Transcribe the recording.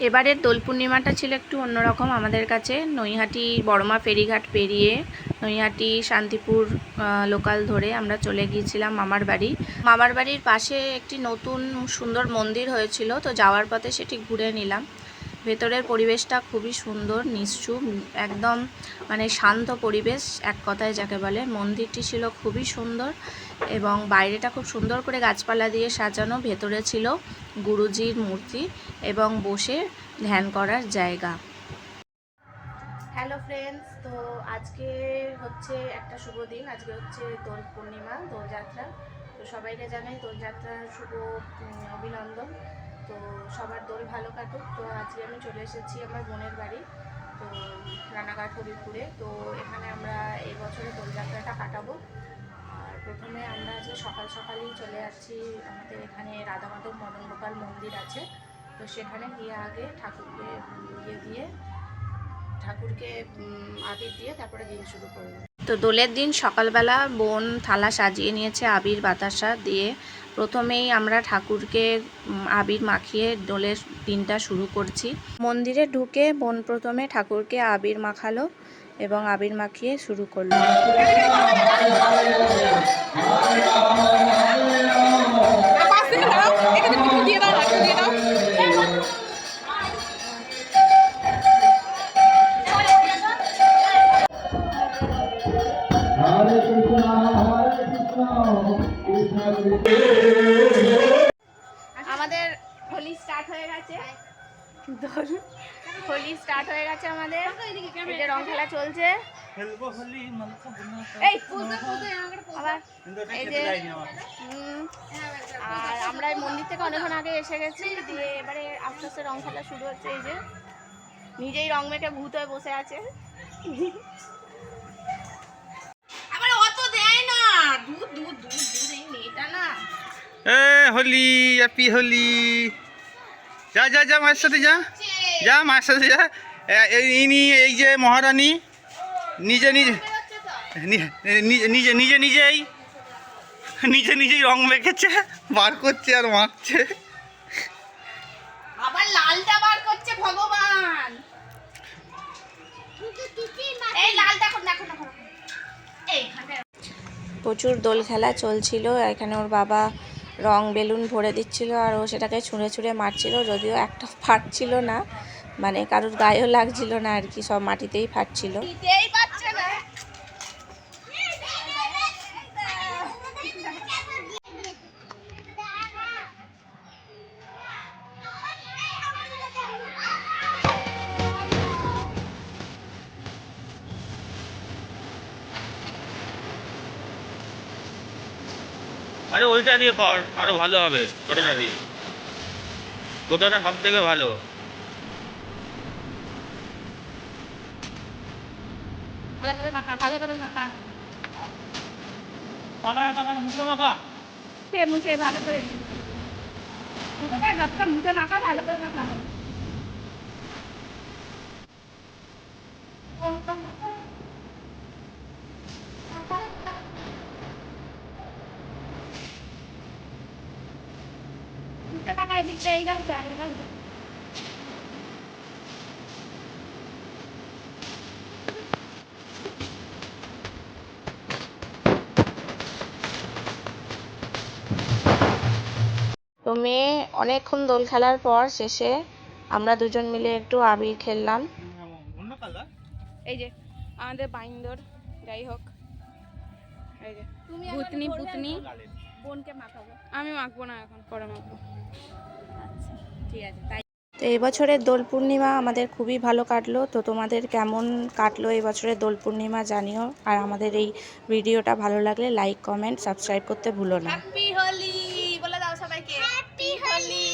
এবারের দোল পূর্ণিমাটা ছিল একটু অন্যরকম আমাদের কাছে। নৈহাটি বড়মা ফেরিঘাট পেরিয়ে নৈহাটি শান্তিপুর লোকাল ধরে আমরা চলে গিয়েছিলাম মামার বাড়ি। মামার বাড়ির পাশে একটি নতুন সুন্দর মন্দির হয়েছিল, তো যাওয়ার পথে সেটি ঘুরে নিলাম। ভেতরের পরিবেশটা খুবই সুন্দর, নিশ্চুপ, একদম মানে শান্ত পরিবেশ এক কথায় যাকে বলে। মন্দিরটি ছিল খুবই সুন্দর এবং বাইরেটা খুব সুন্দর করে গাছপালা দিয়ে সাজানো। ভেতরে ছিল গুরুজির মূর্তি এবং বসে ধ্যান করার জায়গা। হ্যালো ফ্রেন্ডস, তো আজকে হচ্ছে একটা শুভ দিন। আজকে হচ্ছে দোল পূর্ণিমা, দোলযাত্রা। তো সবাইকে জানাই দোলযাত্রার শুভ অভিনন্দন। তো সবার দোল ভালো কাটুক। তো আজকে আমি চলে এসেছি আমার বোনের বাড়ি, তো রানাঘাট হবিপুরে। তো এখানে আমরা এই বছরে দোলযাত্রাটা কাটাবো। আর প্রথমে আমরা আজকে সকাল সকালই চলে যাচ্ছি, আমাদের এখানে রাধা মাধব মদন গোপাল মন্দির আছে, তো সেখানে গিয়ে আগে ঠাকুরকে আবির দিয়ে তারপরে দিন শুরু করব। তো দোলের দিন সকালবেলা বোন থালা সাজিয়ে নিয়েছে আবির বাতাসা দিয়ে। প্রথমেই আমরা ঠাকুরকে আবির মাখিয়ে দোলের দিনটা শুরু করছি। মন্দিরে ঢুকে বোন প্রথমে ঠাকুরকে আবির মাখালো এবং আবির মাখিয়ে শুরু করলো। আমাদের হোলি স্টার্ট হয়ে গেছে, দোল হোলি স্টার্ট হয়ে গেছে আমাদের। এই যে রং খেলা চলছে। এই যে আর আমরা মন্দির থেকে অনেকক্ষণ আগে এসে গেছি, দিয়ে এবারে আস্তে আস্তে রং খেলা শুরু হচ্ছে। এই যে নিজেই রং মেখে ভূত হয়ে বসে আছে। আবার অত দেয় না, দুধ দুধ দুধ দুধ এই মেয়েটা না। হোলি, হ্যাপি হোলি। যা যা যা মায়ের সাথে যা, যা মায়ের সাথে যা। ইনি এই যে মহারানী নিজে নিজে নিজে নিজে নিজেই নিজে নিজেই রং মেখেছে, বার করছে আর মাখছে। আবার লালটা বার করছে ভগবান। এই লালটা কোন দেখো না। এইখানে প্রচুর দোল খেলা চলছিল। এখানে ওর বাবা রং বেলুন ভরে দিচ্ছিল আর ও সেটাকে ছুঁড়ে ছুঁড়ে মারছিল, যদিও একটা ফাটছিল না, মানে কারোর গায়েও লাগছিল না আর কি, সব মাটিতেই ফাটছিল। আরে ওইটা দিয়ে কর, আরো ভালো হবে। ছোটটা দিয়ে, ছোটটা সব থেকে ভালো। মুখে ভালো করে মুখে মাখা ভালো করে মাখা। তো মেয়ে অনেকক্ষণ দোল খেলার পর শেষে আমরা দুজন মিলে একটু আবির খেললাম। এই যে আমাদের বাইন্দর, যাই হোক, এই যে ভূতনি ভূতনি বোনকে মাখাবো। আমি মাখবো না, এখন পরে মাখবো। আচ্ছা ঠিক আছে। তাই তো এই বছরের দোল পূর্ণিমা আমাদের খুবই ভালো কাটলো। তো তোমাদের কেমন কাটলো এই বছরের দোল পূর্ণিমা জানিও। আর আমাদের এই ভিডিওটা ভালো লাগলে লাইক কমেন্ট সাবস্ক্রাইব করতে ভুলো না। হ্যাপি হোলি বলে দাও সবাইকে। হ্যাপি হোলি।